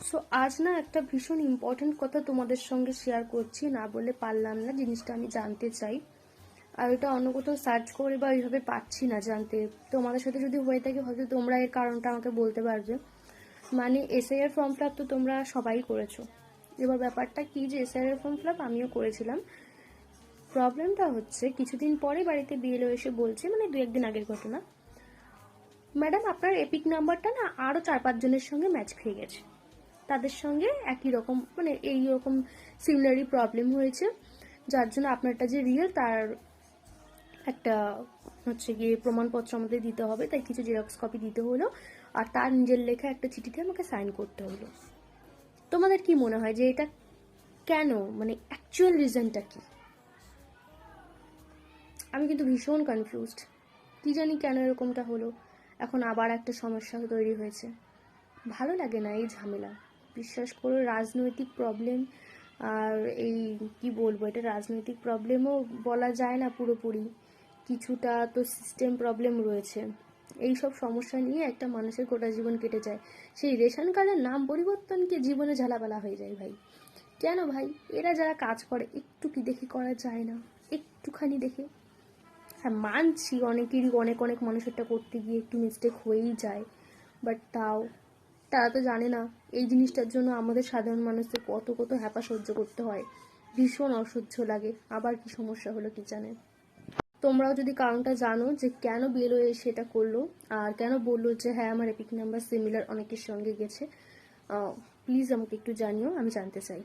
So আজ না একটা ভীষণ ইম্পর্টেন্ট কথা তোমাদের সঙ্গে শেয়ার করছি, না বলে পারলাম না, জিনিসটা আমি জানতে চাই। আর এটা অন্য কোথাও সার্চ করে বা এইভাবে পাচ্ছি না জানতে। তোমাদের সাথে যদি হয়ে থাকে হয়তো তোমরা এর কারণটা আমাকে বলতে পারবে। মানে এসআইআর ফর্ম ফিল আপ তো তোমরা সবাই করেছো। এবার ব্যাপারটা কি যে এসআইআর ফর্ম ফিল আপ আমিও করেছিলাম। প্রবলেমটা হচ্ছে কিছুদিন পরে বাড়িতে বিএলও এসে বলছে, মানে 2-1 দিন আগের ঘটনা, ম্যাডাম আপনার এপিক নাম্বারটা না আরও 4-5 জনের সঙ্গে ম্যাচ খেয়ে গেছে, তাদের সঙ্গে একই রকম মানে এই রকম সিমিলারই প্রবলেম হয়েছে, যার জন্য আপনারটা যে রিয়েল তার একটা হচ্ছে গিয়ে প্রমাণপত্র আমাদের দিতে হবে, তাই কিছু জেরক্স কপি দিতে হলো, আর তার নিজের লেখা একটা চিঠিতে আমাকে সাইন করতে হলো। তোমাদের কি মনে হয় যে এটা কেন, মানে অ্যাকচুয়াল রিজনটা কি? আমি কিন্তু ভীষণ কনফিউজড, কি জানি কেন এরকমটা হলো। এখন আবার একটা সমস্যা তৈরি হয়েছে, ভালো লাগে না এই ঝামেলা। বিশ্বাস করো রাজনৈতিক প্রবলেম, আর এই কি বলবো, এটা রাজনৈতিক প্রবলেমও বলা যায় না পুরোপুরি, কিছুটা তো সিস্টেম প্রবলেম রয়েছে। এই সব সমস্যা নিয়ে একটা মানুষের গোটা জীবন কেটে যায়, সেই রেশন কার্ডের নাম পরিবর্তনকে জীবনে ঝালাপালা হয়ে যায় ভাই। কেন ভাই, এরা যারা কাজ করে একটু কি দেখে করা যায় না? একটুখানি দেখে। হ্যাঁ মানছি অনেকেরই অনেক অনেক মানুষেরটা করতে গিয়ে একটু মিস্টেক হয়েই যায়, বাট তাও তারা তো জানে না এই জিনিসটার জন্য আমাদের সাধারণ মানুষদের কত কত হ্যাপা সহ্য করতে হয়, ভীষণ অসহ্য লাগে। আবার কি সমস্যা হলো কি জানে। তোমরাও যদি কারণটা জানো যে কেন বিএলও সেটা করলো আর কেন বললো যে হ্যাঁ আমার এপিক নাম্বার সিমিলার অনেকের সঙ্গে গেছে, প্লিজ আমাকে একটু জানিও, আমি জানতে চাই।